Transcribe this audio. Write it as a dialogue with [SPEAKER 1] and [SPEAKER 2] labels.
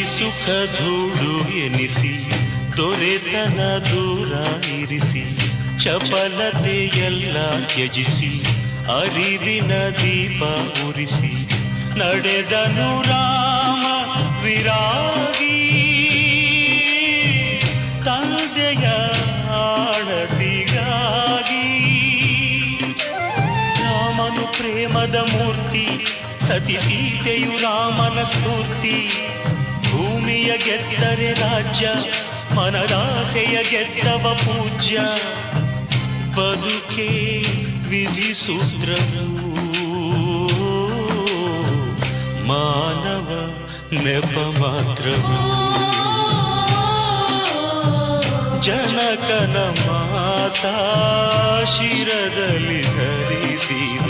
[SPEAKER 1] ಸುಖ ಧೂಳು ಎನಿಸಿ ದೊರೆತನ ದೂರ ಇರಿಸಿ ಚಪಲತೆಯೆಲ್ಲ ತ್ಯಜಿಸಿ ಅರಿವಿನ ದೀಪ ಉರಿಸಿ ನಡೆದನು ರಾಮ ವಿರಾಗಿ ತಂದೆಯ ಆಳತಿಗಾಗಿ. ರಾಮನು ಪ್ರೇಮದ ಮೂರ್ತಿ, ಸತಿ ಸೀತೆಯು ರಾಮನ ಸ್ಫೂರ್ತಿ. ಭೂಮಿಯ ಗೆದ್ದರೆ ರಾಜ್ಯ, ಮನದಾಸೆಯ ಗೆದ್ದವ ಪೂಜ್ಯ. ಬದುಕೆ ವಿಧಿ ಸೂತ್ರವು, ಮಾನವ ನೆಪ ಮಾತ್ರವು. ಜನಕನ ಮಾತಾ ಶಿರದಲ್ಲಿ ಧರಿಸಿದ